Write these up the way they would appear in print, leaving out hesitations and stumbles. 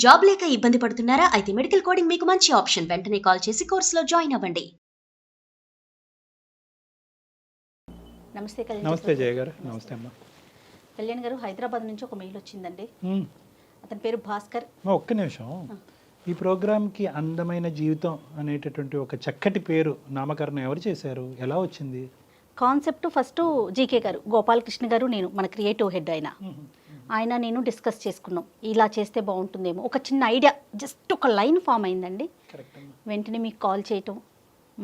Job లేక ఇబ్బంది పడుతున్నారా? అయితే మెడికల్ కోడింగ్ మీకు మంచి ఆప్షన్. వెంటనే కాల్ చేసి కోర్సులో జాయిన్ అవ్వండి. నమస్తే కళ్యాణ్. నమస్తే జయ గారు. నమస్తే అమ్మా. కళ్యాణ్ గారు, హైదరాబాద్ నుంచి ఒక మెయిల్ వచ్చిందండి. అతని పేరు భాస్కర్. ఒక్క నిమిషం. ఈ ప్రోగ్రామ్కి అందమైన జీవితం అనేటటువంటి ఒక చక్కటి పేరు నామకరణం ఎవరు చేశారు? ఎలా వచ్చింది కాన్సెప్ట్? ఫస్ట్ జీకే గారు, గోపాలకృష్ణ గారు, నేను, మన క్రియేటివ్ హెడ్ ఆయన నేను డిస్కస్ చేసుకున్నాం. ఇలా చేస్తే బాగుంటుందేమో, ఒక చిన్న ఐడియా, జస్ట్ ఒక లైన్ ఫామ్ అయిందండి. వెంటనే మీకు కాల్ చేయటం,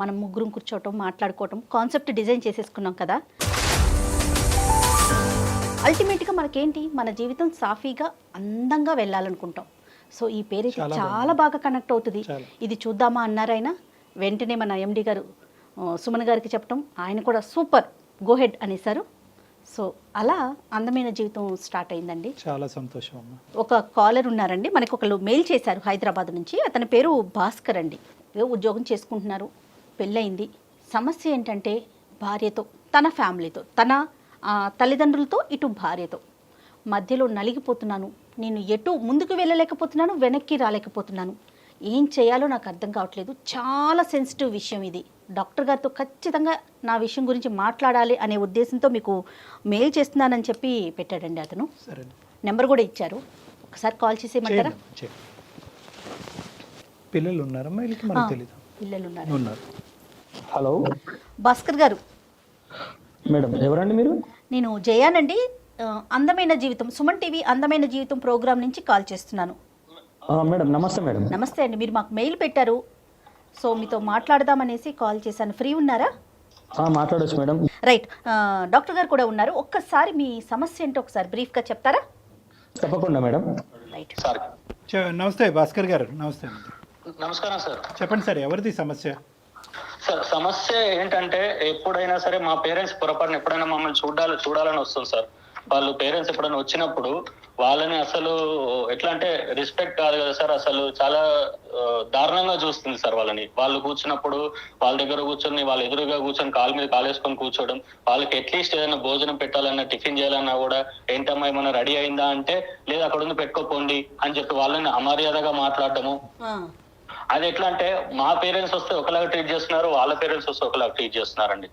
మనం ముగ్గురం కూర్చోవటం, మాట్లాడుకోవటం, కాన్సెప్ట్ డిజైన్ చేసేసుకున్నాం కదా. అల్టిమేట్గా మనకేంటి, మన జీవితం సాఫీగా అందంగా వెళ్ళాలనుకుంటాం. సో ఈ పేరు చాలా బాగా కనెక్ట్ అవుతుంది. ఇది చూద్దామా అన్నారు ఆయన. వెంటనే మన ఎండి గారు సుమన్ గారికి చెప్పటం, ఆయన కూడా సూపర్, గో హెడ్ అనేసారు. సో అలా అందమైన జీవితం స్టార్ట్ అయిందండి. చాలా సంతోషం అమ్మా. ఒక కాలర్ ఉన్నారండి, మనకు ఒకళ్ళు మెయిల్ చేశారు హైదరాబాద్ నుంచి. అతని పేరు భాస్కర్ అండి. ఉద్యోగం చేసుకుంటున్నారు, పెళ్ళయింది. సమస్య ఏంటంటే భార్యతో, తన ఫ్యామిలీతో, తన తల్లిదండ్రులతో, ఇటు భార్యతో మధ్యలో నలిగిపోతున్నాను. నేను ఎటు ముందుకు వెళ్ళలేకపోతున్నాను, వెనక్కి రాలేకపోతున్నాను. ఏం చేయాలో నాకు అర్థం కావట్లేదు. చాలా సెన్సిటివ్ విషయం ఇది. డాక్టర్ గారితో ఖచ్చితంగా నా విషయం గురించి మాట్లాడాలి అనే ఉద్దేశంతో మీకు మెయిల్ చేస్తున్నానని చెప్పి పెట్టాడండి అతను. నెంబర్ కూడా ఇచ్చారు, ఒకసారి కాల్ చేసేయమంటారా? పిల్లలు ఉన్నారమ్మా? పిల్లలు ఉన్నారు. హలో భాస్కర్ గారు. మేడం, ఎవరండి మీరు? నేను జయానండి, అందమైన జీవితం, సుమన్ టీవీ అందమైన జీవితం ప్రోగ్రామ్ నుంచి కాల్ చేస్తున్నాను. మేడం నమస్తే. మేడం నమస్తే అండి. మీరు మాకు మెయిల్ పెట్టారు, సో మీతో మాట్లాడదామనేసి కాల్ చేశాను. ఫ్రీ ఉన్నారా? మాట్లాడొచ్చు మేడం. రైట్. డాక్టర్ గారు కూడా ఉన్నారు. ఒక్కసారి మీ సమస్య ఏంటో ఒకసారి బ్రీఫ్గా చెప్తారా? తప్పకుండా మేడం. రైట్. నమస్తే భాస్కర్ గారు. నమస్తే. నమస్కారం సార్. చెప్పండి సార్, ఎవరిది సమస్య? సార్ సమస్య ఏంటంటే, ఎప్పుడైనా సరే మా పేరెంట్స్ పొరపాటున ఎప్పుడైనా మమ్మల్ని చూడాలని వస్తుంది సార్. వాళ్ళు పేరెంట్స్ ఎప్పుడైనా వచ్చినప్పుడు వాళ్ళని అసలు ఎట్లా అంటే రెస్పెక్ట్ కాదు కదా సార్, అసలు చాలా దారుణంగా చూస్తుంది సార్ వాళ్ళని. వాళ్ళు కూర్చున్నప్పుడు వాళ్ళ దగ్గర కూర్చొని, వాళ్ళ ఎదురుగా కూర్చొని కాలు మీద కాలేసుకొని కూర్చోవడం, వాళ్ళకి అట్లీస్ట్ ఏదైనా భోజనం పెట్టాలన్నా, టిఫిన్ చేయాలన్నా కూడా ఏంటమ్మా ఏమన్నా రెడీ అయిందా అంటే, లేదు అక్కడ ఉంది పెట్టుకోపోండి అని చెప్పి వాళ్ళని అమర్యాదగా మాట్లాడటము. అది ఎట్లా అంటే, మా పేరెంట్స్ వస్తే ఒకలాగా ట్రీట్ చేస్తున్నారు, వాళ్ళ పేరెంట్స్ వస్తే ఒకలాగా ట్రీట్ చేస్తున్నారండి.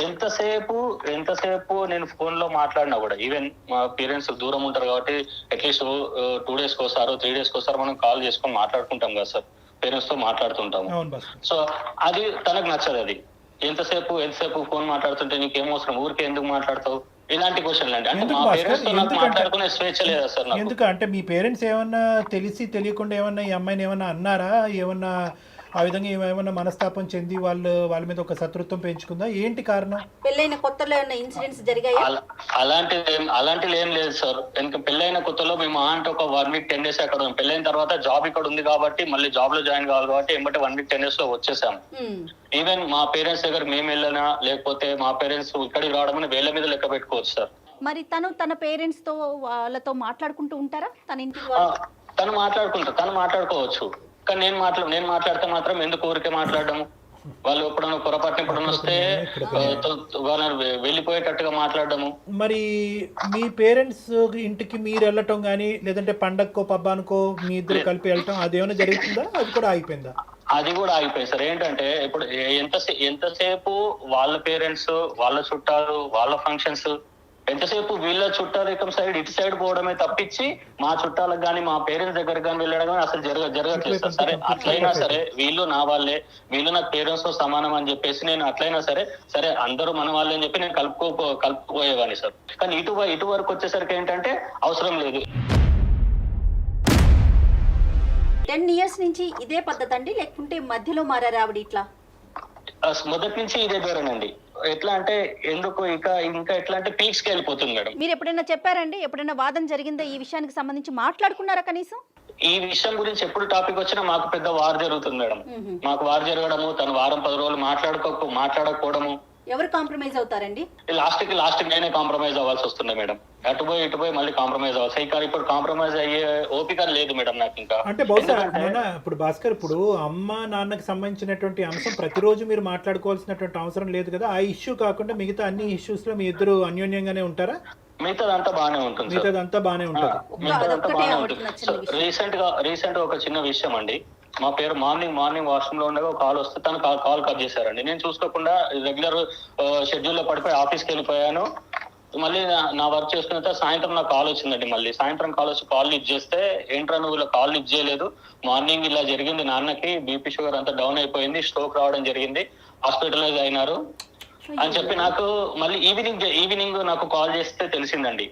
ఎంతసేపు నేను ఫోన్ లో మాట్లాడినా కూడా, ఈవెన్ మా పేరెంట్స్ దూరం ఉంటారు కాబట్టి అట్లీస్ట్ 2 days కోసారో 3 days కోసారో మనం కాల్ చేసుకొని మాట్లాడుకుంటాం కదా సార్, పేరెంట్స్ తో మాట్లాడుతుంటాము. సో అది తనకు నచ్చదు. అది ఎంతసేపు ఫోన్ మాట్లాడుతుంటే నీకేమవసరం, ఊరికే ఎందుకు మాట్లాడతావు, ఇలాంటి క్వశ్చన్లు అండి. అంటే మా పేరెంట్స్ తో నాకు మాట్లాడుకునే స్వేచ్ఛ లేదా సార్? ఎందుకు అంటే మీ పేరెంట్స్ ఏమన్నా తెలియకుండా ఏమన్నా ఈ అమ్మాయిని ఏమన్నా అన్నారా? ఏమన్నా ఆ విధంగా ఏమైనా మనస్తాపం చెంది వాళ్ళ మీద ఒక శత్రుత్వం పెంచుకుందా? ఏంటి కారణం? పెళ్ళైన కొత్తలో ఏమైనా ఇన్సిడెంట్స్ జరిగాయి? అలాంటిది ఏం లేదు సార్. ఎందుకంటే పెళ్ళైన కొత్తలో మేము అంటే ఒక 1 week 10 days అక్కడ ఉన్నాం. పెళ్ళైన తర్వాత జాబ్ ఇక్కడ ఉంది కాబట్టి, మళ్ళీ జాబ్ లో జాయిన్ కావాలి కాబట్టి ఎంబటే 1 week 10 days లో వచ్చేసాము. ఈవెన్ మా పేరెంట్స్ దగ్గర మేము వెళ్ళినా, లేకపోతే మా పేరెంట్స్ ఇక్కడికి రావడం వేళ్ళ మీద లెక్క పెట్టుకోవచ్చు సార్. మరి తన పేరెంట్స్ తో వాళ్ళతో మాట్లాడుకుంటూ ఉంటారా? తన ఇంటికి తను మాట్లాడుకోవచ్చు, కానీ నేను మాట్లాడితే మాత్రం ఎందుకు ఊరికే మాట్లాడము? వాళ్ళు ఎప్పుడన్నా పొరపాటున ఎప్పుడన్నా వస్తే వాళ్ళని వెళ్ళిపోయేటట్టుగా మాట్లాడము. మరి మీ పేరెంట్స్ ఇంటికి మీరు వెళ్ళటం కానీ, లేదంటే పండగకో పబ్బానికో మీ ఇద్దరు కలిపి వెళ్ళటం, అదేమైనా జరుగుతుందా? అది కూడా ఆగిపోయిందా? అది కూడా ఆగిపోయింది సార్. ఏంటంటే ఇప్పుడు ఎంతసేపు వాళ్ళ పేరెంట్స్, వాళ్ళ చుట్టాలు, వాళ్ళ ఫంక్షన్స్, ఎంతసేపు వీళ్ళ చుట్టాలు సైడ్ ఇటు సైడ్ పోవడమే తప్పించి మా చుట్టాలకు కానీ మా పేరెంట్స్ దగ్గర కానీ వెళ్ళడం కానీ అసలు జరగట్లేదు సార్. సరే అట్లయినా సరే వీళ్ళు నా వాళ్ళే, వీళ్ళు నాకు పేరెంట్స్ తో సమానం అని చెప్పేసి నేను అట్లయినా సరే అందరూ మన వాళ్ళే అని చెప్పి నేను కలుపుకోపోయేవాడిని సార్. కానీ ఇటు వరకు వచ్చేసరికి ఏంటంటే అవసరం లేదు. 10 years నుంచి ఇదే పద్ధతి అండి, లేకుంటే మధ్యలో మారారా ఆవిడ? ఇట్లా మొదటి నుంచి ఇదే ధోరణి. ఎట్లా అంటే ఎందుకు ఇంకా ఎట్లా అంటే పీక్స్ కి వెళ్ళిపోతుంది మేడం. మీరు ఎప్పుడైనా చెప్పారండి? ఎప్పుడైనా వాదన జరిగిందా ఈ విషయానికి సంబంధించి? మాట్లాడుకున్నారా కనీసం? ఈ విషయం గురించి ఎప్పుడు టాపిక్ వచ్చినా మాకు పెద్ద వార్ జరుగుతుంది మేడం. మాకు వార్ జరగడము, తను వారం 10 రోజులు మాట్లాడకపోవడము. ఎవరు కాంప్రమైజ్ అవుతారండి? లాస్ట్ కి నేనే కాంప్రమైజ్ అవ్వాల్సి వస్తుంది మేడం. ఇటు పోయి మళ్ళీ కాంప్రమైజ్ అవ్వాలి. కానీ ఇప్పుడు కాంప్రమైజ్ అయ్యే ఓపిక లేదు మేడం నాకు ఇంకా. అంటే బహుశా ఇప్పుడు భాస్కర్, ఇప్పుడు అమ్మ నాన్నకి సంబంధించినటువంటి అంశం ప్రతిరోజు మీరు మాట్లాడుకోవాల్సినటువంటి అవసరం లేదు కదా. ఆ ఇష్యూ కాకుండా మిగతా అన్ని ఇష్యూస్ లో మీ ఇద్దరు అన్యోన్యంగానే ఉంటారా? మిగతాదంతా బాగానే ఉంటుంది సార్. మిగతాదంతా బాగానే ఉంటుంది. మిగతాదంతా అదొక్కటే బాగానే ఒకటి ఉంటుంది. నచ్చని విషయం. రీసెంట్ గా ఒక చిన్న విషయం అండి. మా పేరు మార్నింగ్ వాష్రూమ్ లో ఉండగా ఒక కాల్ వస్తే తను కాల్ కట్ చేశారండి. నేను చూసుకోకుండా రెగ్యులర్ షెడ్యూల్ లో పడిపోయి ఆఫీస్కి వెళ్ళిపోయాను. మళ్ళీ నా వర్క్ చేసుకున్న తర్వాత సాయంత్రం నాకు కాల్ వచ్చిందండి. మళ్ళీ సాయంత్రం కాల్ వచ్చి కాల్ లిఫ్ట్ చేస్తే, ఏంట్రా నువ్వు ఇలా కాల్ లిఫ్ట్ చేయలేదు, మార్నింగ్ ఇలా జరిగింది, నాన్నకి బీపీ షుగర్ అంతా డౌన్ అయిపోయింది, స్ట్రోక్ రావడం జరిగింది, హాస్పిటలైజ్ అయినారు అని చెప్పి నాకు మళ్ళీ ఈవినింగ్ నాకు కాల్ చేస్తే తెలిసిందండి.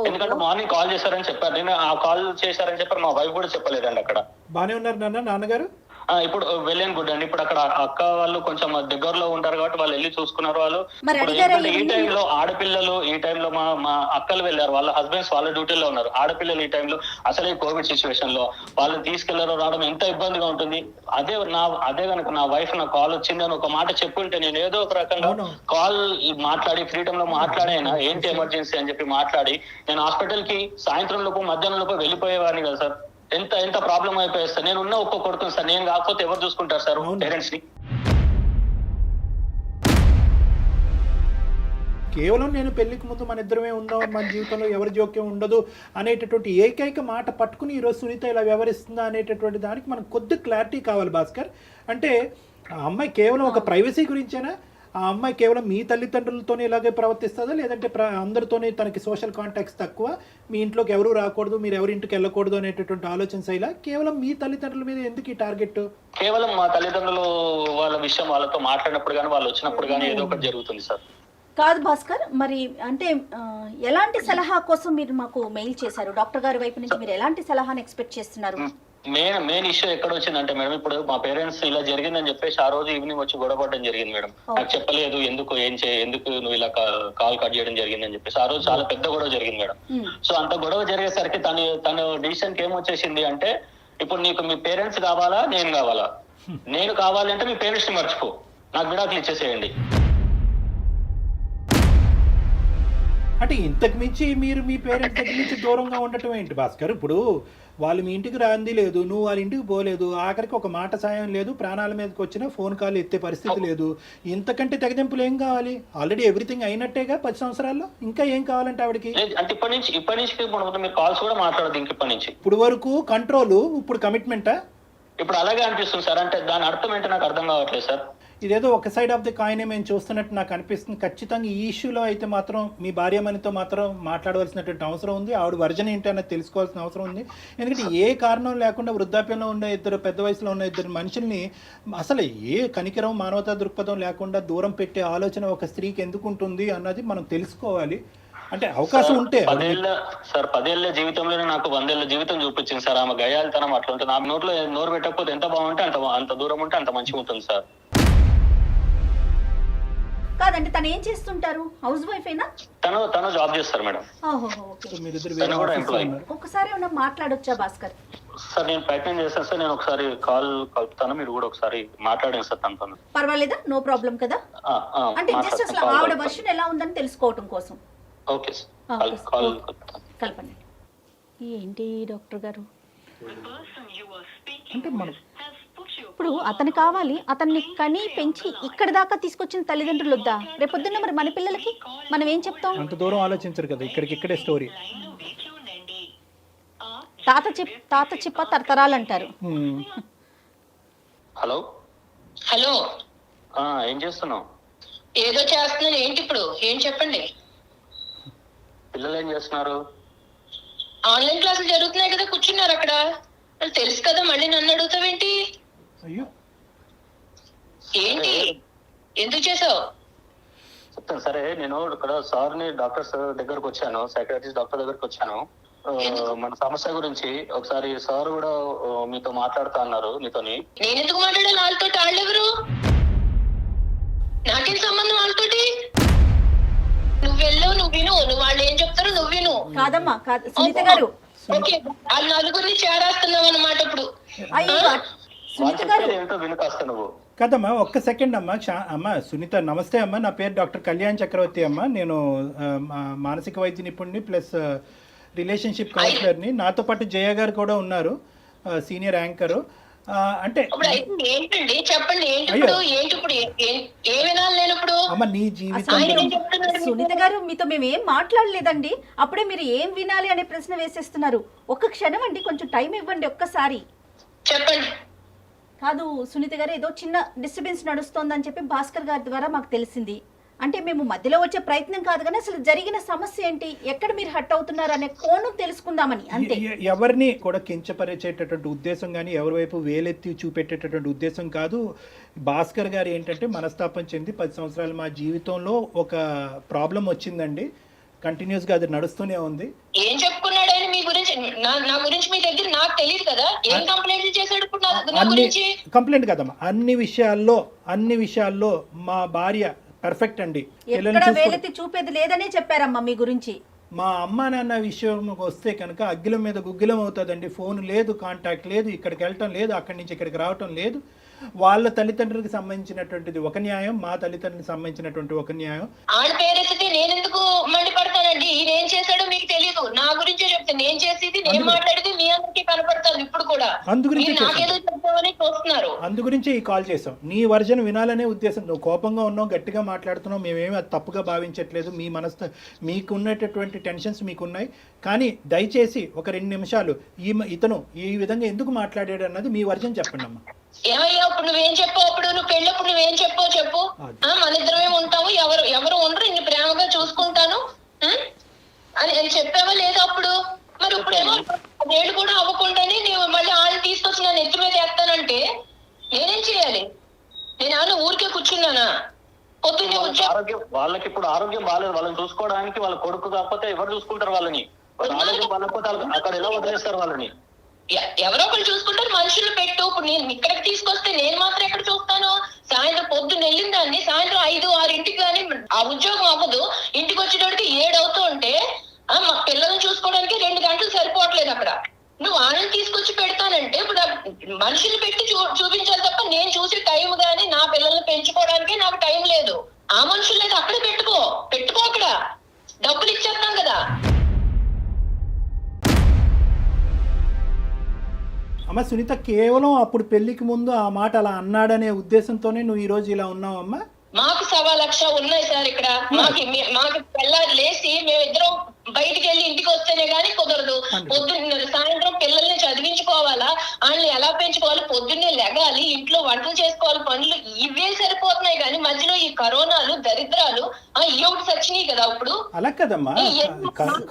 ఎందుకంటే మార్నింగ్ కాల్ చేశారని చెప్పారు. నేను ఆ కాల్ చేశారని చెప్పారు, మా వైఫ్ కూడా చెప్పలేదండి అక్కడ. బాగానే ఉన్నారు నాన్నగారు? ఇప్పుడు వెల్ అండ్ గుడ్ అండి. ఇప్పుడు అక్కడ అక్క వాళ్ళు కొంచెం దగ్గరలో ఉంటారు కాబట్టి వాళ్ళు వెళ్ళి చూసుకున్నారు. వాళ్ళు మరి ఇప్పుడు అడిగారా ఏంటంటే ఈ ఏమని? టైంలో ఆడపిల్లలు, ఈ టైంలో మా అక్కలు వెళ్ళారు, వాళ్ళ హస్బెండ్స్ వాళ్ళ డ్యూటీలో ఉన్నారు. ఆడపిల్లలు ఈ టైంలో అసలు ఈ కోవిడ్ సిచ్యువేషన్ లో వాళ్ళని తీసుకెళ్లారు రావడం ఎంత ఇబ్బందిగా ఉంటుంది. అదే కనుక నా వైఫ్ నాకు కాల్ వచ్చింది అని ఒక మాట చెప్పుంటే నేను ఏదో ఒక రకంగా కాల్ మాట్లాడి ఫ్రీడమ్ లో మాట్లాడైనా ఏంటి ఎమర్జెన్సీ అని చెప్పి మాట్లాడి నేను హాస్పిటల్ కి సాయంత్రం లోపు మధ్యాహ్నం లోపు వెళ్ళిపోయేవాడిని కదా సార్. ఎంత ప్రాబ్లం అయిపోయి సార్. నేను ఉన్న ఒక్క కొడుకుని సార్, నేను కాకపోతే ఎవరు చూసుకుంటారు సార్ పేరెంట్స్ ని? కేవలం నేను పెళ్లికి ముందు మన ఇద్దరమే ఉందాం, మన జీవితంలో ఎవరి జోక్యం ఉండదు అనేటటువంటి ఏకైక మాట పట్టుకుని ఈరోజు సునీత ఇలా వ్యవహరిస్తుందా అనేటటువంటి దానికి మనకు కొద్ది క్లారిటీ కావాలి భాస్కర్. అంటే ఆ అమ్మాయి కేవలం ఒక ప్రైవసీ గురించేనా? ఆ అమ్మాయి కేవలం మీ తల్లిదండ్రులతోనే ఇలాగే ప్రవర్తిస్తుందా, లేదంటే అందరితోనే తనకి సోషల్ కాంటాక్ట్స్ తక్కువ, మీ ఇంట్లోకి ఎవరు రాకూడదు, మీరు ఎవరి ఇంటికి వెళ్ళకూడదు అనేటటువంటి ఆలోచన శైలా? కేవలం మీ తల్లిదండ్రుల మీద ఎందుకు ఈ టార్గెట్? కేవలం మా తల్లిదండ్రులు వాళ్ళ విషయం వాళ్ళతో మాట్లాడినప్పుడు కానీ వాళ్ళు వచ్చినప్పుడు కానీ ఏదో ఒకటి జరుగుతుంది సార్. కాదు భాస్కర్, మరి అంటే ఎలాంటి సలహా కోసం మీరు మాకు మెయిల్ చేశారు? డాక్టర్ గారి వైపు నుంచి మీరు ఎలాంటి సలహాను ఎక్స్పెక్ట్ చేస్తున్నారు? మెయిన్ ఇష్యూ ఎక్కడ వచ్చిందంటే మేడం, ఇప్పుడు మా పేరెంట్స్ ఇలా జరిగిందని చెప్పేసి ఆ రోజు ఈవినింగ్ వచ్చి గొడవపడడం జరిగింది మేడం. నాకు చెప్పలేదు, ఎందుకు నువ్వు ఇలా కాల్ కట్ చేయడం జరిగింది అని చెప్పేసి ఆ రోజు చాలా పెద్ద గొడవ జరిగింది మేడం. సో అంత గొడవ జరిగేసరికి తన డిసిషన్ కి ఏమొచ్చేసింది అంటే, ఇప్పుడు నీకు మీ పేరెంట్స్ కావాలా నేను కావాలా? నేను కావాలి అంటే మీ పేరెంట్స్ ని మర్చిపో, నాకు విడాకులు ఇచ్చేసేయండి. అంటే ఇంతకు మించి మీరు మీ పేరెంట్స్ దగ్గర నుంచి దూరంగా ఉండటం ఏంటి భాస్కర్? ఇప్పుడు వాళ్ళు మీ ఇంటికి రాంది లేదు, నువ్వు వాళ్ళ ఇంటికి పోలేదు, ఆఖరికి ఒక మాట సాయం లేదు, ప్రాణాల మీదకి వచ్చినా ఫోన్ కాల్ ఎత్తే పరిస్థితి లేదు. ఇంతకంటే తెగదెంపులు ఏం కావాలి? ఆల్రెడీ ఎవ్రీథింగ్ అయినట్టేగా 10 సంవత్సరాల్లో, ఇంకా ఏం కావాలంటే ఆవిడకి? అంటే ఇప్పటి నుంచి మీరు కాల్స్ కూడా మాట్లాడదు ఇంక ఇప్పటి నుంచి. ఇప్పుడు వరకు కంట్రోల్, ఇప్పుడు కమిట్మెంటా? ఇప్పుడు అలాగే అనిపిస్తుంది సార్. అంటే దాని అర్థం ఏంటో నాకు అర్థం కావట్లేదు సార్. ఇదేదో ఒక సైడ్ ఆఫ్ ది కాయిన్ మేము చూస్తున్నట్టు నాకు అనిపిస్తుంది. ఖచ్చితంగా ఈ ఇష్యూలో అయితే మాత్రం మీ భార్యమణితో మాత్రం మాట్లాడవలసినటువంటి అవసరం ఉంది. ఆవిడ వర్జన్ ఏంటి అన్నది తెలుసుకోవాల్సిన అవసరం ఉంది. ఎందుకంటే ఏ కారణం లేకుండా వృద్ధాప్యంలో ఉండే పెద్ద వయసులో ఉన్న ఇద్దరు మనుషుల్ని అసలు ఏ కనికరం, మానవతా దృక్పథం లేకుండా దూరం పెట్టే ఆలోచన ఒక స్త్రీకి ఎందుకు ఉంటుంది అన్నది మనం తెలుసుకోవాలి. అంటే అవకాశం ఉంటే 10 ఏళ్ల జీవితంలోనే నాకు 100 ఏళ్ల జీవితం చూపించింది సార్. ఆమె గయాలితనం అట్లా ఉంటుంది. ఆమె నోట్లో నోరు పెట్టకపోతే ఎంత బాగుంటే అంత దూరం ఉంటే అంత మంచిగా ఉంటుంది సార్. కాదండి, తను ఏం చేస్తుంటారు? హౌస్ వైఫ్ అయినా? తను జాబ్ చేస్తారు మేడం. తను కూడా ఎంప్లాయీ. ఒకసారి ఏమన్నా మాట్లాడొచ్చా భాస్కర్? సార్ నేను ప్రయత్నం చేస్తాను సార్. నేను ఒకసారి కాల్ కలుపుతాను, మీరు కూడా ఒకసారి మాట్లాడండి సార్ తనతో. పర్వాలేదా? నో ప్రాబ్లం కదా? అంటే జస్ట్ అసలు ఆవిడ వర్షన్ ఎలా ఉందని తెలుసుకోవటం కోసం. ఓకే సార్, కాల్ కలపండి. ఏంటి డాక్టర్ గారు అంటే మనం ఇప్పుడు అతను కావాలి, అతన్ని కని పెంచి ఇక్కడ దాకా తీసుకొచ్చిన తల్లిదండ్రులు వద్దా? రేపొద్దున్న మరి మన పిల్లలకి మనం ఏం చెప్తాం? అంత దూరం ఆలోచించరు కదా, ఇక్కడే స్టోరీ. తాత చెప్ప తరతరాలు అంటారు. హలో హలో, ఏం చేస్తున్నావు? ఏదో చేస్తున్నాను. ఏంటి ఇప్పుడు? ఏం చెప్పండి. పిల్లలు ఏం చేస్తున్నారు? ఆన్లైన్ క్లాసులు జరుగుతున్నాయి కదా, కూర్చున్నారు అక్కడ. తెలుసు కదా, మళ్ళీ నన్ను అడుగుతావేంటి? అయ్యో ఏంటి, ఎందుకు చేసావు? చెప్తాను సరే. నేను ఇక్కడ సార్ని డాక్టర్స్ దగ్గరకు వచ్చాను, సైకాట్రిస్ట్ డాక్టర్ దగ్గరకు వచ్చాను. మన సమస్య గురించి ఒకసారి సార్ కూడా మీతో మాట్లాడుతా అన్నారు. మీతోని నేను ఎందుకు మాట్లాడాలి వాళ్ళతో? వాళ్ళెవరు? నాకేం సంబంధం వాళ్ళతోటి? నువ్వు వెళ్ళవు, నువ్వు విను. నువ్వు వాళ్ళు ఏం చెప్తారో నువ్వు విను. కాదమ్మా, కాదు సునీత గారు. ఓకే, ఆ నలుగురిని చేరేస్తున్నావు అన్నమాట ఇప్పుడు. సునీత గారు ఏంటో వినుకాస్తా నువ్వు. కదమ్మా, ఒక్క సెకండ్ అమ్మా. అమ్మ సునీత, నమస్తే అమ్మ. నా పేరు డాక్టర్ కళ్యాణ్ చక్రవర్తి అమ్మ. నేను మానసిక వైద్య నిపుణుడిని ప్లస్ రిలేషన్షిప్ కౌన్సిలర్ని. నాతో పాటు జయ గారు కూడా ఉన్నారు, సీనియర్ యాంకరు. అంటే ఇప్పుడు అయితే ఏంటండి చెప్పండి, ఏంటి అయ్యో. ఇప్పుడు ఏంటి ఇప్పుడు ఏ వినాలి నేను ఇప్పుడు? అమ్మ నీ జీవితం ఆయన ఏం గురించి చెప్తున్నాడు? సునీత గారు మీతో మేము ఏం మాట్లాడలేదండి, అప్పుడే మీరు ఏం వినాలి అనే ప్రశ్న వేసేస్తున్నారు. ఒక్క క్షణం అండి, కొంచెం టైం ఇవ్వండి ఒక్కసారి. చెప్పండి. కాదు సునీత గారు, ఏదో చిన్న డిస్టర్బెన్స్ నడుస్తోందని చెప్పి భాస్కర్ గారి ద్వారా మాకు తెలిసింది. అంటే మేము మధ్యలో వచ్చే ప్రయత్నం కాదు కానీ అసలు జరిగిన సమస్య ఏంటి, ఎక్కడ మీరు హట్ అవుతున్నారు అనే కోణం తెలుసుకుందామని అంతే. ఎవరిని కూడా కించపరిచేటటువంటి ఉద్దేశం కానీ ఎవరి వైపు వేలెత్తి చూపెట్టేటటువంటి ఉద్దేశం కాదు. భాస్కర్ గారు ఏంటంటే మనస్తాపం చెంది 10 సంవత్సరాలు మా జీవితంలో ఒక ప్రాబ్లం వచ్చిందండి, కంటిన్యూస్గా అది నడుస్తూనే ఉంది. ఏం చెప్పుకున్నాడు ఆయన మీ గురించి? నా గురించి మీ దగ్గర నాకు తెలియదు కదా, ఏం కంప్లైంట్ చేశాడు ఇప్పుడు నా గురించి? కంప్లైంట్ కదమ్మా, అన్ని విషయాల్లో మా భార్య పర్ఫెక్ట్ అండి. ఎక్కడ వేలెత్తి చూపేది లేదనే చెప్పారమ్మా మీ గురించి. మా అమ్మ నాన్న విషయం వస్తే కనుక అగ్గిలం మీద గుగ్గిలం అవుతుందండి. ఫోన్ లేదు, కాంటాక్ట్ లేదు, ఇక్కడికి వెళ్ళటం లేదు, అక్కడి నుంచి ఇక్కడికి రావటం లేదు. వాళ్ళ తల్లిదండ్రులకు సంబంధించినటువంటిది ఒక న్యాయం, మా తల్లిదండ్రులకు సంబంధించినటువంటి ఒక న్యాయం. ఆడ పేరెత్తితే నేను ఎందుకు మండిపడతానండి? ఈయన ఏం చేశాడో మీకు తెలియదు, నా గురించే చెప్తే నేను చేసేది నేను మాట్లాడేది మీ అందరికీ కనపడతాను ఇప్పుడు కూడా. నాకేదో చెప్తామని చూస్తున్నారు. అందుగురించే ఈ కాల్ చేసాం, నీ వర్జన్ వినాలనే ఉద్దేశం. నువ్వు కోపంగా ఉన్నావు, గట్టిగా మాట్లాడుతున్నావు, మేమేమి అది తప్పుగా భావించట్లేదు. మీ మనసు మీకు ఉన్నటువంటి టెన్షన్స్ మీకున్నాయి, కానీ దయచేసి ఒక 2 నిమిషాలు ఇతను ఈ విధంగా ఎందుకు మాట్లాడాడు అన్నది మీ వర్జన్ చెప్పండి అమ్మా. ఏమయ్యా ఇప్పుడు నువ్వేం చెప్పావు? అప్పుడు నువ్వు పెళ్ళప్పుడు నువ్వేం చెప్పావు చెప్పు. మన ఇద్దరమే ఉంటాము, ఎవరు ఉండరు, ఇన్ని ప్రేమగా చూసుకుంటాను అని చెప్పావా లేదా అప్పుడు? మరి ఇప్పుడేమో 10 కూడా అవ్వకుండానే నీవు మళ్ళీ ఆళ్ళు తీసుకొచ్చి నన్ను ఎత్తి మీద వేస్తానంటే నేనేం చేయాలి? నేను ఊరికే కూర్చున్నానా? పొద్దున్నే ఆరోగ్యం వాళ్ళకి ఇప్పుడు ఆరోగ్యం బాగాలేదు, వాళ్ళని చూసుకోవడానికి వాళ్ళ కొడుకు కాకపోతే ఎవరు చూసుకుంటారు వాళ్ళని? ఆరోగ్యం బాగాలేకపోతే అక్కడ ఎలా వదిలేస్తారు వాళ్ళని? ఎవరో ఒకరు చూసుకుంటారు, మనుషులు పెట్టు. ఇప్పుడు నేను ఇక్కడికి తీసుకొస్తే నేను మాత్రం ఎక్కడ చూస్తాను? సాయంత్రం పొద్దున్న వెళ్ళిన దాన్ని సాయంత్రం 5-6 కానీ ఆ ఉద్యోగం అవ్వదు. ఇంటికి వచ్చేటోడికి 7 అవుతూ ఉంటే మా పిల్లల్ని చూసుకోవడానికి 2 గంటలు సరిపోవట్లేదు అక్కడ. నువ్వు వాళ్ళని తీసుకొచ్చి పెడతానంటే ఇప్పుడు మనుషులు పెట్టి చూపించాలి తప్ప నేను చూసే టైం గానీ నా పిల్లల్ని పెంచుకోవడానికి నాకు టైం లేదు. ఆ మనుషులు లేదు, అక్కడే పెట్టుకో అక్కడ డబ్బులు ఇచ్చేస్తాం కదా. అమ్మ సునీత, కేవలం అప్పుడు పెళ్లికి ముందు ఆ మాట అలా అన్నాడనే ఉద్దేశంతోనే నువ్వు ఈ రోజు ఇలా ఉన్నావు అమ్మా? మాకు 1,00,000 ఉన్నాయి సార్ ఇక్కడ. మాకు పిల్లలు లేచి మేమిద్దరం బయటికి వెళ్ళి ఇంటికి వస్తేనే గానీ కుదరదు. పొద్దున్న సాయంత్రం పిల్లల్ని చదివించుకోవాలా, వాళ్ళని ఎలా పెంచుకోవాలి, పొద్దున్నే లెగాలి, ఇంట్లో వంటలు చేసుకోవాలి, పనులు ఇవే సరిపోతున్నాయి. కానీ మధ్యలో ఈ కరోనాలు దరిద్రాలు ఒకటి సచ్చినాయి కదా. ఇప్పుడు అలా కదమ్మా,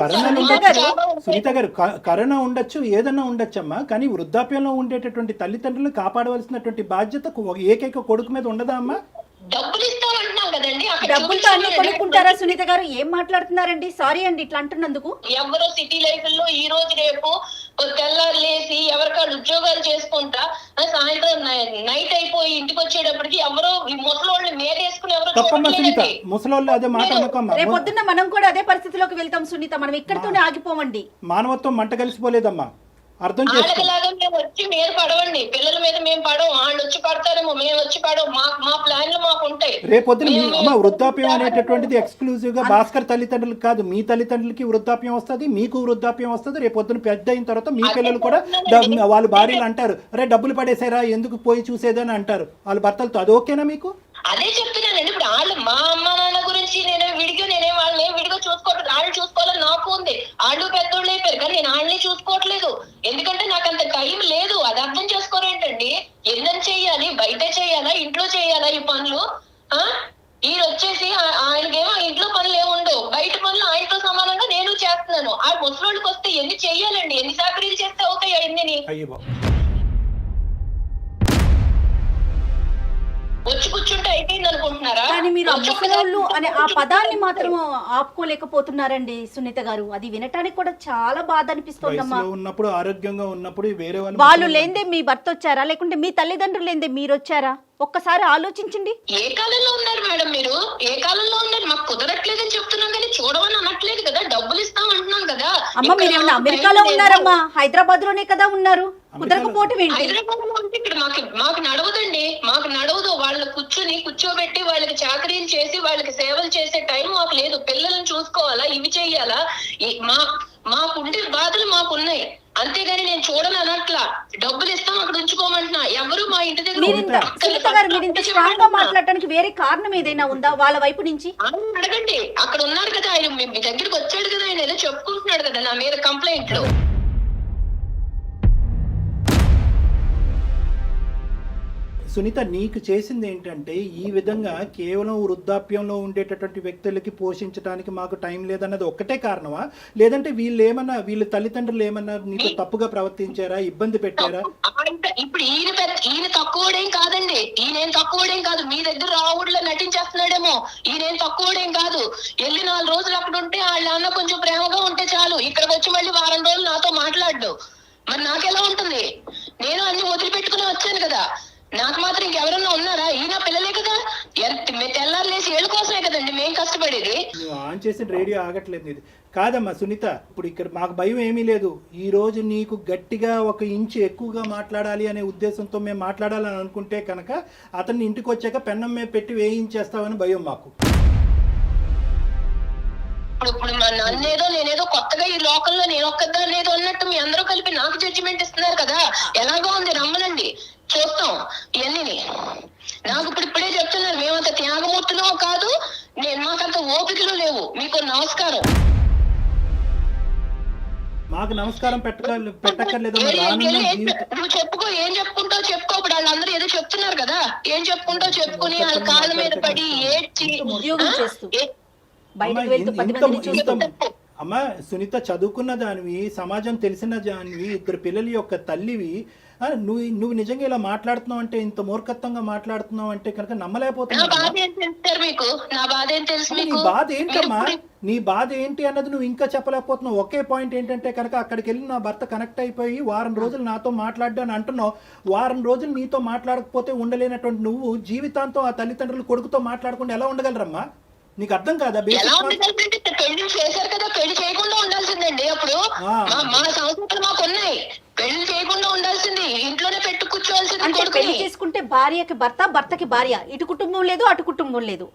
కరోనా ఉండొచ్చు సునీత గారు, కరోనా ఉండొచ్చు, ఏదన్నా ఉండొచ్చమ్మా, కానీ వృద్ధాప్యంలో ఉండేటటువంటి తల్లిదండ్రులు కాపాడవలసినటువంటి బాధ్యత ఏకైక కొడుకు మీద ఉండదా అమ్మా? డబ్బులు ఇస్తామంటున్నాం కదండి. డబ్బులతో అన్ని కొనుక్కుంటారా సునీత గారు? ఏం మాట్లాడుతున్నారండి? సారీ అండి ఇట్లా అంటున్నందుకు. ఎవరో సిటీ లైఫ్ లో ఈ రోజు రేపు తెల్లారు లేసి ఎవరికాళ్ళు ఉద్యోగాలు చేసుకుంటా సాయంత్రం నైట్ అయిపోయి ఇంటికి వచ్చేటప్పటికి ఎవరో ఈ ముసలోళ్ళని మేరేసుకుని ఎవరో ముసలోళ్ళు అదే మాట అనుకోమ్మా. రేపొద్దున్న మనం కూడా అదే పరిస్థితిలోకి వెళ్తాం సునీత, మనం ఇక్కడితోనే ఆగిపోవండి. మానవత్వం మంట కలిసిపోలేదమ్మా, అర్థం వాళ్ళలాగా మేము వచ్చి మీరు పడవండి, పిల్లల మీద మేము పడవు, వాళ్ళు వచ్చి పడతారేమో, మేము వచ్చి పడవు. మా ప్లాన్లు మాకు ఉంటాయి. రేపొద్దున వృద్ధాప్యం అనేటటువంటిది ఎక్స్క్లూజివ్ గా భాస్కర్ తల్లిదండ్రులకు కాదు, మీ తల్లిదండ్రులకి వృద్ధాప్యం వస్తుంది, మీకు వృద్ధాప్యం వస్తుంది. రేపొద్దున పెద్ద అయిన తర్వాత మీ పిల్లలు కూడా వాళ్ళ భార్యలు అంటారు, అరే డబ్బులు పడేసారా ఎందుకు పోయి చూసేదని అంటారు వాళ్ళ భర్తలతో. అది ఓకేనా మీకు? అదే చెప్తున్నానండి. ఇప్పుడు వాళ్ళు మా అమ్మ నాన్న గురించి నేనే వాళ్ళని విడిగా చూసుకోవట్లేదు. వాళ్ళు చూసుకోవాలని నాకు ఉంది, వాళ్ళు పెద్దోళ్ళు అయిపోయారు, కానీ నేను వాళ్ళని చూసుకోవట్లేదు. ఎందుకంటే నాకు అంత టైం లేదు. అది అర్థం చేసుకోరేంటండి? ఎన్నని చెయ్యాలి, బయట చెయ్యాలా, ఇంట్లో చెయ్యాలా ఈ పనులు? ఈయన వచ్చేసి ఆయనకేమో ఇంట్లో పనులు ఏముండవు, బయట పనులు ఆయనతో సమానంగా నేను చేస్తున్నాను. ఆ ముసలోళ్ళకి వస్తే ఎన్ని చెయ్యాలండి? ఎన్ని చాకరీలు చేస్తే అవుతాయి ఎన్ని? వచ్చి కూర్చుంటే అయిపోయింది అనుకుంటున్నారా? కానీ మీరు ముసలోళ్ళు అనే ఆ పదాన్ని మాత్రం ఆపుకోలేకపోతున్నారండి సునీత గారు. అది వినటానికి కూడా చాలా బాధ అనిపిస్తోందమ్మా. ఉన్నప్పుడు ఆరోగ్యంగా ఉన్నప్పుడు వేరే వాళ్ళు లేందే మీ భర్త వచ్చారా, లేకుంటే మీ తల్లిదండ్రులు లేందే మీరు వచ్చారా? ఒక్కసారి ఆలోచించండి. ఏ కాలంలో ఉన్నారు మేడం మీరు? ఏ కాలంలో ఉన్నారు? మాకు కుదరట్లేదని చెప్తున్నాం కానీ చూడమని అనట్లేదు కదా. డబ్బులు ఇస్తాం అంటున్నాం కదా. అమ్మ మీరు ఏమన్నా అమెరికాలో ఉన్నారమ్మా? హైదరాబాద్ లోనే కదా ఉన్నారు. కుదరకపోవటం ఏంటి? హైదరాబాద్ లో ఉంటే ఇక్కడ మాకు నడవదండి, మాకు నడవదు. వాళ్ళని కూర్చోబెట్టి వాళ్ళకి చాకరీలు చేసి వాళ్ళకి సేవలు చేసే టైం మాకు లేదు. పిల్లల్ని చూసుకోవాలా, ఇవి చెయ్యాలా, మాకుండే బాధలు మాకున్నాయి. అంతేగాని నేను చూడను అనట్లా. డబ్బులు ఇస్తాం అక్కడ ఉంచుకోమంటున్నా. ఎవరు మా ఇంటి దగ్గర మీరింత సునీత గారు మీరు ఇంత స్ట్రాంగ్ గా మాట్లాడటానికి వేరే కారణం ఏదైనా ఉందా వాళ్ళ వైపు నుంచి? అడగండి, అక్కడ ఉన్నారు కదా ఆయన, మీ దగ్గరికి వచ్చాడు కదా ఆయన, ఏదో చెప్పుకుంటున్నాడు కదా నా మీద కంప్లైంట్లు. సునీత, నీకు చేసింది ఏంటంటే ఈ విధంగా కేవలం వృద్ధాప్యంలో ఉండేటటువంటి వ్యక్తులకి పోషించడానికి మాకు టైం లేదన్నది ఒక్కటే కారణమా? లేదంటే వీళ్ళ తల్లిదండ్రులు ఏమన్నా నీకు తప్పుగా ప్రవర్తించారా, ఇబ్బంది పెట్టారా? ఇప్పుడు ఈయన తక్కువడేం కాదండి, ఈయనేం తక్కువడేం కాదు. మీ దగ్గర రావుడులో నటించేస్తున్నాడేమో. ఈయనేం తక్కువడేం కాదు. వెళ్ళి 4 రోజులు అక్కడ ఉంటే వాళ్ళ అన్న కొంచెం ప్రేమగా ఉంటే చాలు, ఇక్కడికి వచ్చి మళ్ళీ వారం రోజులు నాతో మాట్లాడు. మరి నాకెలా ఉంటుంది? నేను అన్ని వదిలిపెట్టుకుని వచ్చాను కదా. నాకు మాత్రం ఇంకెవరన్నా ఉన్నారా? ఈయన పిల్లలే కదా. తెల్లారులేసి ఏళ్ళ కోసమే కదండి మేము కష్టపడేది. నువ్వు ఆన్ చేసిన రేడియో ఆగట్లేదు ఇది. కాదమ్మా సునీత, ఇప్పుడు ఇక్కడ మాకు భయం ఏమీ లేదు. ఈ రోజు నీకు గట్టిగా 1 ఇంచు ఎక్కువగా మాట్లాడాలి అనే ఉద్దేశంతో మేము మాట్లాడాలని అనుకుంటే కనుక అతన్ని ఇంటికి వచ్చాక పెన్నం మీద పెట్టి వేయించేస్తామని భయం మాకు. ఇప్పుడు నన్నేదో నేనేదో కొత్తగా ఈ లోకంలో నేను ఒక్కదాన్ని ఏదో అన్నట్టు మీ అందరూ కలిపి నాకు జడ్జిమెంట్ ఇస్తున్నారు కదా. ఎలాగో ఉంది, రమ్మనండి చూస్తాం ఇవన్నీ. నాకు ఇప్పుడే చెప్తున్నారు, మేమంత త్యాగమూర్తులో కాదు, మాకంత ఓపికలు లేవు. మీకు నమస్కారం. మాకు నమస్కారం పెట్టక్కర్లేదు. నువ్వు చెప్పుకో, ఏం చెప్పుకుంటావు చెప్పుకో. ఇప్పుడు వాళ్ళందరూ ఏదో చెప్తున్నారు కదా, ఏం చెప్పుకుంటావు చెప్పుకుని వాళ్ళ కాళ్ళ మీద పడి ఏడ్చి ఉద్యోగం చేస్తూ బయటకు వెళ్తూ 10 మందిని చూస్తూ. అమ్మా సునీత, చదువుకున్న దానివి, సమాజం తెలిసిన దానివి, 2 పిల్లల యొక్క తల్లివి, నువ్వు నిజంగా ఇలా మాట్లాడుతున్నావు అంటే, ఇంత మూర్ఖత్వంగా మాట్లాడుతున్నావు అంటే కనుక నమ్మలేకపోతున్నావు. నీ బాధ ఏంటమ్మా? నీ బాధ ఏంటి అన్నది నువ్వు ఇంకా చెప్పలేకపోతున్నావు. ఒకే పాయింట్ ఏంటంటే కనుక అక్కడికి వెళ్ళి నా భర్త కనెక్ట్ అయిపోయి వారం రోజులు నాతో మాట్లాడ్డాను అంటున్నావు. వారం రోజులు నీతో మాట్లాడకపోతే ఉండలేనటువంటి నువ్వు జీవితాంతం ఆ తల్లిదండ్రులు కొడుకుతో మాట్లాడకుండా ఎలా ఉండగలరమ్మా? నీకు అర్థం కాదా? పెళ్లి చేశారు కదా, పెళ్లి చేయకుండా ఉండాల్సిందండి. అప్పుడు మా సంస్కృతులు మాకు ఉన్నాయి. పెళ్లి చేయకుండా ఉండాల్సింది, ఇంట్లోనే పెట్టు కూర్చోవాల్సింది. అంటే పెళ్లి చేసుకుంటే భార్యకి భర్త, భర్తకి భార్య, ఇటు కుటుంబం లేదు అటు కుటుంబం లేదు.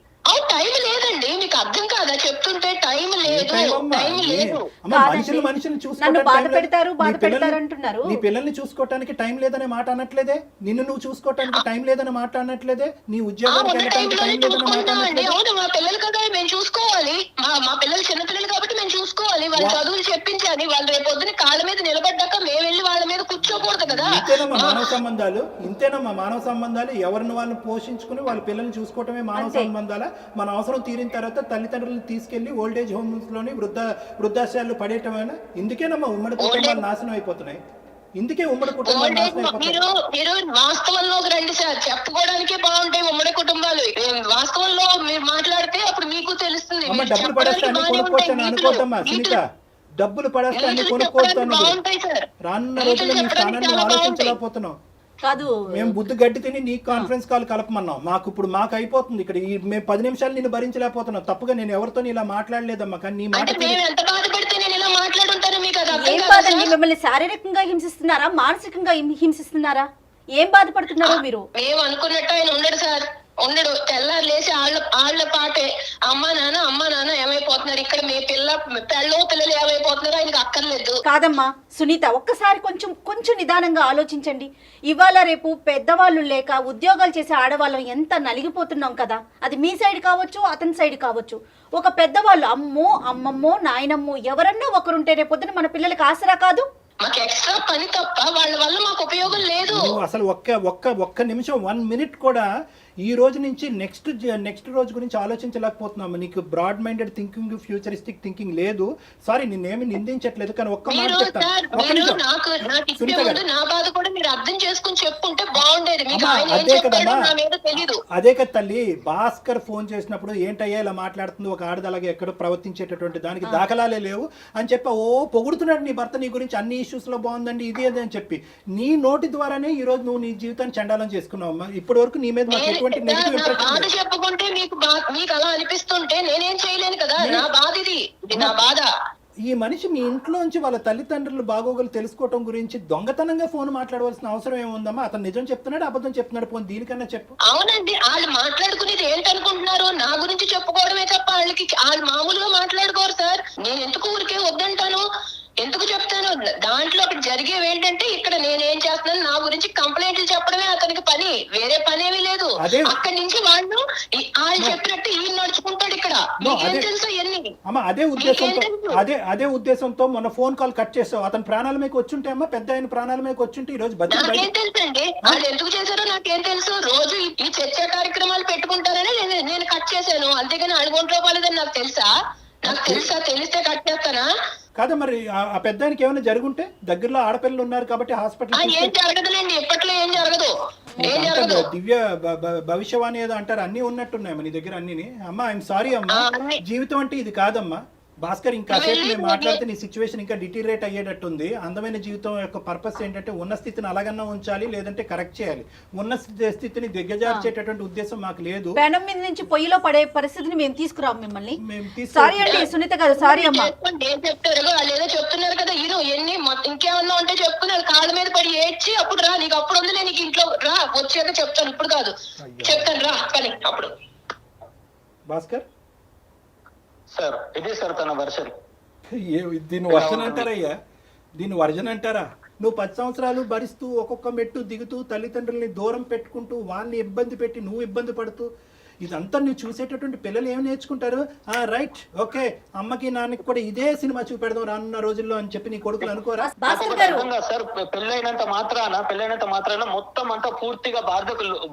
టైం లేదండి, మీకు అర్థం కాదా చెప్తుంటే? టైం లేదు, టైం లేదు. నన్ను బాధ పెడతారు అంటున్నారు. నీ పిల్లల్ని చూసుకోవటానికి టైం లేదనే మాట అనట్లేదే, నిన్ను నువ్వు చూసుకోవటానికి టైం లేదనే మాట అనట్లేదే, నీ ఉద్యోగానికి వెళ్ళడానికి టైం లేదనే మాట అనట్లేదే. అవును, మా పిల్లలు కదా మేము చూసుకోవాలి. మా పిల్లలు చిన్న పిల్లలు కాబట్టి మేము చూసుకోవాలి. వాళ్ళ చదువులు చెప్పించాలి. వాళ్ళు రేపు పొద్దున కాళ్ళ మీద నిలబడ్డాక మేము వెళ్ళి వాళ్ళ మీద కూర్చోకూడదు కదా. ఇంతేనమ్మా మానవ సంబంధాలు. ఎవరిని వాళ్ళని పోషించుకుని వాళ్ళ పిల్లల్ని చూసుకోవటమే మానవ సంబంధాల. మన అవసరం తీరిన తర్వాత తల్లిదండ్రులను తీసుకెళ్లి ఓల్డేజ్ హోమ్స్ లోని వృద్ధాశ్రయాలు పడేయటమైనా. ఇందుకేనమ్మా ఉమ్మడి కుటుంబాలు నాశనం అయిపోతున్నాయి. ఇందుకే ఉమ్మడి కుటుంబాలు నాశనం అయిపోతున్నాయి. మీరు వాస్తవంలోకి రండి సార్, చెప్పుకోవడానికే బాగుంటాయి ఉమ్మడి కుటుంబాలు. వాస్తవంలో మీరు మాట్లాడితే అప్పుడు మీకు తెలుస్తుంది. డబ్బులు పడేస్తే అన్ని కొనుక్కోవచ్చని అనుకోద్దమ్మా సునీత. డబ్బులు పడేస్తే అన్ని కొనుక్కోవచ్చాను. రానున్న రోజుల్లో నీ స్థానాన్ని ఆలోచించలేకపోతున్నావు. కాదు, మేము బుద్ధి గడ్డి తిని నీ కాన్ఫరెన్స్ కాల్ కలపమన్నాం. మాకు అయిపోతుంది ఇక్కడ. మేము 10 నిమిషాలు నిన్ను భరించలేకపోతున్నాం. తప్పుగా నేను ఎవరితో ఇలా మాట్లాడలేదమ్మా. కానీ నీ మాట ఏం బాధండి? మిమ్మల్ని శారీరకంగా హింసిస్తున్నారా, మానసికంగా హింసిస్తున్నారా? ఏం బాధపడుతున్నారో మీరు? మేము అనుకున్నట్టు ఆయన ఉండడు సార్, ఉండడు. తెల్లారు లేచి వాళ్ళ పాటే అమ్మ నాన్న ఏమైపోతున్నారు, ఇక్కడ మీ పిల్లలు ఏమైపోతున్నారు ఆయనకి అక్కర్లేదు. కాదమ్మా సునీత, ఒక్కసారి కొంచెం నిదానంగా ఆలోచించండి. ఇవాళ రేపు పెద్దవాళ్ళు లేక ఉద్యోగాలు చేసే ఆడవాళ్ళం ఎంత నలిగిపోతున్నాం కదా. అది మీ సైడ్ కావచ్చు, అతని సైడ్ కావచ్చు. ఒక పెద్దవాళ్ళు అమ్మమ్మో నాయనమ్మో ఎవరన్నా ఒకరుంటే రేపొద్దున మన పిల్లలకి ఆసరా కాదు. మాకు ఎక్స్ట్రా పని తప్ప వాళ్ళ వల్ల మాకు ఉపయోగం లేదు. అసలు ఒక్క నిమిషం 1 మినిట్ కూడా ఈ రోజు నుంచి నెక్స్ట్ రోజు గురించి ఆలోచించలేకపోతున్నాము. నీకు broad minded thinking, futuristic thinking లేదు. సారీ, నిన్నేమి నిందించట్లేదు, కానీ ఒక్క మాట చెప్తాను. నా బాధ కూడా మీరు అర్థం చేసుకుని చెప్పుంటే బాగుండేది. అదే కదా తల్లి, భాస్కర్ ఫోన్ చేసినప్పుడు ఏంటయ్యా ఇలా మాట్లాడుతుంది ఒక ఆడది, అలాగే ఎక్కడో ప్రవర్తించేటటువంటి దానికి దాఖలాలే లేవు అని చెప్పి పొగుడుతున్నాడు నీ భర్త. నీ గురించి అన్ని ఇష్యూస్ లో బాగుందండి ఇది అది అని చెప్పి నీ నోటి ద్వారానే ఈ రోజు నువ్వు నీ జీవితాన్ని చండాలం చేసుకున్నావు. ఇప్పటి వరకు నీ మీద మాకు ఎటువంటి నెగటివ్ ఇంప్రెషన్ చెప్పుకుంటే మీకు అలా అనిపిస్తుంటే నేనేం చేయలేను కదా. నా బాధ ఇది నా బాధ. ఈ మనిషి మీ ఇంట్లోంచి వాళ్ళ తల్లిదండ్రులు బాగోగులు తెలుసుకోవటం గురించి దొంగతనంగా ఫోన్ మాట్లాడవలసిన అవసరం ఏముందమ్మా? అతను నిజం చెప్తున్నాడు, అబద్ధం చెప్తున్నాడు, పోనీ దీనికన్నా చెప్పు. అవునండి, వాళ్ళు మాట్లాడుకునేది ఏంటనుకుంటున్నారు? నా గురించి చెప్పుకోవడమే తప్ప వాళ్ళు మామూలుగా మాట్లాడుకోరు సార్. నేను ఎందుకు ఊరికే వద్దంటాను, ఎందుకు చెప్తాను? దాంట్లో ఒకటి జరిగేవి ఏంటంటే, ఇక్కడ నేనేం చేస్తున్నాను, నా గురించి కంప్లైంట్లు చెప్పడమే అతనికి పని, వేరే పని ఏమీ లేదు. అక్కడి నుంచి వాళ్ళు చెప్పినట్టు ఈయన నడుచుకుంటాడు ఇక్కడ. మీకేం తెలుసు ఎన్ని? అమ్మా అదే ఉద్దేశంతో మొన్న ఫోన్ కాల్ కట్ చేసావు. అతని ప్రాణాల మీకు వచ్చుంటే అమ్మా, పెద్ద ఆయన ప్రాణాల మీకు వచ్చుంటే ఈ రోజు నాకేం తెలుసు అండి, వాళ్ళు ఎందుకు చేశారో నాకేం తెలుసు. రోజు ఈ చర్చా కార్యక్రమాలు పెట్టుకుంటారని నేను కట్ చేశాను, అంతేగాని అడుగుంట్లో పోలేదని నాకు తెలుసా? తెలిస్తే కట్ చేస్తానా? కాదా మరి ఆ పెద్ద ఆయనకి ఏమైనా జరుగుంటే, దగ్గరలో ఆడపిల్లలు ఉన్నారు కాబట్టి హాస్పిటల్ ఏం జరగదులేండి, ఇప్పట్లో ఏం జరగదు. దివ్య భవిష్యవాణి ఏదో అంటారు, అన్ని ఉన్నట్టున్నాయమ్మా నీ దగ్గర అన్ని. అమ్మా ఐఎమ్ సారీ అమ్మా, జీవితం అంటే ఇది కాదమ్మా. భాస్కర్, ఇంకా సేపు మేము మాట్లాడితే నీ సిచ్యువేషన్ ఇంకా డిటీరియేట్ అయ్యేటట్టుంది. అందమైన జీవితం యొక్క పర్పస్ ఏంటంటే ఉన్న స్థితిని అలాగన్నా ఉంచాలి, లేదంటే కరెక్ట్ చేయాలి. ఉన్న స్థితిని దిగ్గజార్చేటటువంటి ఉద్దేశం మాకు లేదు. పెనం మీద నుంచి పొయ్యిలో పడే పరిస్థితిని మేము తీసుకురాం మిమ్మల్ని. సారీ అండి సునీత గారు, సారీ అమ్మా. ఏం చెప్తారు వాళ్ళు ఏదో చెప్తున్నారు కదా, ఎన్ని ఇంకేమన్నా ఉంటే చెప్పుకున్నారు, కాళ్ళ మీద పడి ఏడ్చి అప్పుడు రా, నీకు అప్పుడు ఉంది, నీకు ఇంట్లో రా, వచ్చాక చెప్తాను, ఇప్పుడు కాదు చెప్తాను రా కానీ అప్పుడు. భాస్కర్ సార్, ఇది సార్ తన వర్షన్. దీన్ని వర్జన్ అంటారయ్యా, దీన్ని వర్జన్ అంటారా? నువ్వు 10 సంవత్సరాలు భరిస్తూ ఒక్కొక్క మెట్టు దిగుతూ తల్లిదండ్రుల్ని దూరం పెట్టుకుంటూ వాళ్ళని ఇబ్బంది పెట్టి నువ్వు ఇబ్బంది పడుతూ ఇదంతా నువ్వు చూసేటటువంటి పిల్లలు ఏమి నేర్చుకుంటారు? రైట్, ఓకే, అమ్మకి నాన్నకి కూడా ఇదే సినిమా చూపెడదాం రానున్న రోజుల్లో అని చెప్పి నీ కొడుకులు అనుకోరా? సార్, పెళ్ళైనంత మాత్రాన మొత్తం అంతా పూర్తిగా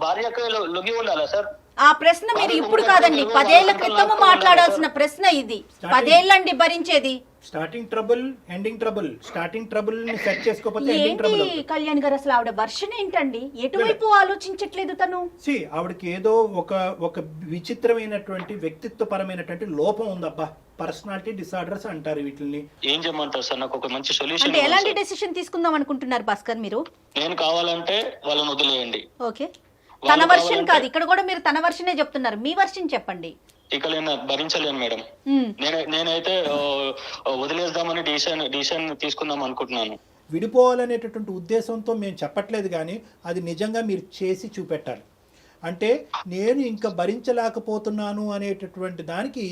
భార్యకు లొంగి ఉండాలా సార్? ఆ ప్రశ్న మీరు ఇప్పుడు కాదండి, 10 ఏళ్ల క్రితం మాట్లాడాల్సిన ప్రశ్న ఇది. 10 ఏళ్ళండి భరించేది. Starting trouble, ending trouble. Starting trouble ని సెట్ చేసుకోకపోతే ఎండింగ్ ట్రబుల్. కళ్యాణ్ గారు అసలు ఆవిడ వర్షన్ ఏంటండి? ఎటువైపు ఆలోచించట్లేదు తను. ఆవిడకి ఏదో ఒక విచిత్రమైనటువంటి వ్యక్తిత్వపరమైనటువంటి లోపం ఉందబ్బా. పర్సనాలిటీ డిసార్డర్స్ అంటారు వీటిని. ఏం చేయమంటారు సార్? నాకు ఒక మంచి సొల్యూషన్. అంటే ఎలాంటి డెసిషన్ తీసుకుందాం అనుకుంటున్నారు భాస్కర్ మీరు? నేను కావాలంటే వాళ్ళని వదిలేయండి. ఓకే, తన వర్షన్ కాదు, ఇక్కడ కూడా మీరు తన వర్షనే చెప్తున్నారు, మీ వర్షన్ చెప్పండి. ఇక నేను భరించలేను మేడం. నేనైతే వదిలేద్దామని డిసిషన్ తీసుకుందాం అనుకుంటున్నాను. విడిపోవాలనేటటువంటి ఉద్దేశంతో మేము చెప్పట్లేదు, కానీ అది నిజంగా మీరు చేసి చూపెట్టాలి. అంటే నేను ఇంకా భరించలేకపోతున్నాను అనేటటువంటి దానికి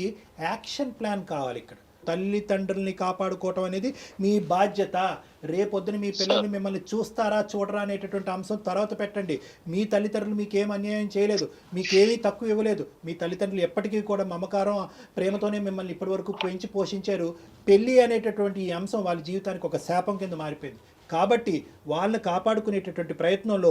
యాక్షన్ ప్లాన్ కావాలి. ఇక్కడ తల్లిదండ్రుల్ని కాపాడుకోవటం అనేది మీ బాధ్యత. రేపొద్దున మీ పిల్లల్ని మిమ్మల్ని చూస్తారా చూడరా అనేటటువంటి అంశం తర్వాత పెట్టండి. మీ తల్లిదండ్రులు మీకు ఏం అన్యాయం చేయలేదు, మీకేమీ తక్కువ ఇవ్వలేదు. మీ తల్లిదండ్రులు ఎప్పటికీ కూడా మమకారం ప్రేమతోనే మిమ్మల్ని ఇప్పటి వరకు పెంచి పోషించారు. పెళ్ళి అనేటటువంటి ఈ అంశం వాళ్ళ జీవితానికి ఒక శాపం కింద మారిపోయింది. కాబట్టి వాళ్ళని కాపాడుకునేటటువంటి ప్రయత్నంలో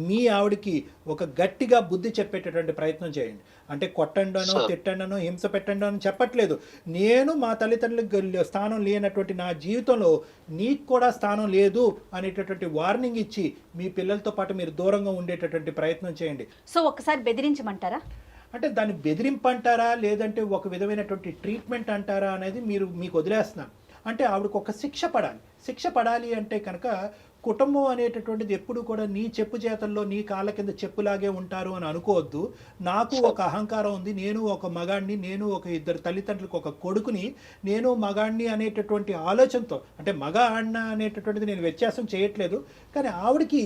మీ ఆవిడికి ఒక గట్టిగా బుద్ధి చెప్పేటటువంటి ప్రయత్నం చేయండి. అంటే కొట్టండనో తిట్టండనో హింస పెట్టండో అని చెప్పట్లేదు. నేను మా తల్లిదండ్రులకు స్థానం లేనటువంటి నా జీవితంలో నీకు కూడా స్థానం లేదు అనేటటువంటి వార్నింగ్ ఇచ్చి మీ పిల్లలతో పాటు మీరు దూరంగా ఉండేటటువంటి ప్రయత్నం చేయండి. సో ఒక్కసారి బెదిరించమంటారా? అంటే దాన్ని బెదిరింపు అంటారా, లేదంటే ఒక విధమైనటువంటి ట్రీట్మెంట్ అంటారా అనేది మీకు వదిలేస్తున్నాను. అంటే ఆవిడకు ఒక శిక్ష పడాలి అంటే కనుక కుటుంబం అనేటటువంటిది ఎప్పుడు కూడా నీ చెప్పు చేతల్లో నీ కాళ్ళ కింద చెప్పులాగే ఉంటారు అని అనుకోవద్దు. నాకు ఒక అహంకారం ఉంది, నేను ఒక మగాడిని, నేను ఒక ఇద్దరు తల్లిదండ్రులకు ఒక కొడుకుని, నేను మగాడిని అనేటటువంటి ఆలోచనతో, అంటే మగ ఆడిన అనేటటువంటిది నేను వ్యత్యాసం చేయట్లేదు, కానీ ఆవిడకి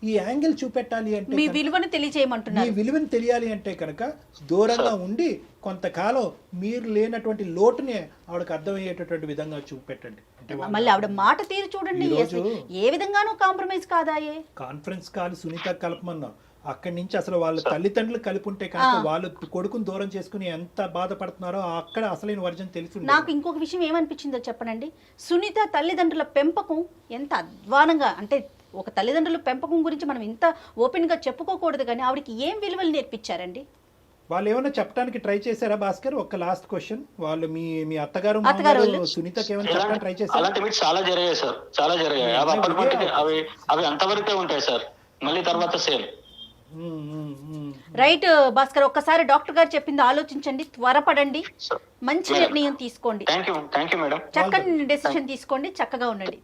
ఈ యాంగిల్ చూపెట్టాలి అంటే, మీ విలువను తెలియజేయమంటున్నారు. మీ విలువను తెలియాలి అంటే కనుక దూరంగా ఉండి కొంతకాలం మీరు లేనటువంటి లోటునే ఆవిడకి అర్థమయ్యేటటువంటి విధంగా చూపెట్టండి. అంటే మళ్ళీ ఆవిడ మాట తీరు చూడండి, ఏ విధంగానూ కాంప్రమైజ్ కాదాయే. కాన్ఫరెన్స్ కాల్ సునీత కలపమన్నాం, అక్కడి నుంచి అసలు వాళ్ళ తల్లిదండ్రులు కలిపి ఉంటే కనుక వాళ్ళు కొడుకుని దూరం చేసుకుని ఎంత బాధపడుతున్నారో అక్కడ అసలైన వర్జన్ తెలిసి. నాకు ఇంకొక విషయం ఏమనిపించిందో చెప్పనండి, సునీత తల్లిదండ్రుల పెంపకం ఎంత అధ్వానంగా, అంటే ఒక తల్లిదండ్రుల పెంపకం గురించి మనం ఇంత ఓపెన్గా చెప్పుకోకూడదు, కానీ ఆవిడకి ఏం విలువలు నేర్పించారండి? వాళ్ళు ఏమైనా చెప్పడానికి ట్రై చేశారా భాస్కర్? ఒక లాస్ట్ క్వశ్చన్, వాళ్ళు మీ అత్తగారు సునీతకి ఏమైనా చెప్పడానికి ట్రై చేశారు? అలాంటివి చాలా జరిగాయి సార్, చాలా జరిగాయి. అవి అంతవరకే ఉంటాయి సార్, మళ్ళీ తర్వాత సేమ్. రైట్ భాస్కర్, ఒక్కసారి డాక్టర్ గారు చెప్పింది ఆలోచించండి, త్వరపడండి, మంచి నిర్ణయం తీసుకోండి, థ్యాంక్ యూ మేడం. చక్కని డెసిషన్ తీసుకోండి, చక్కగా ఉండండి.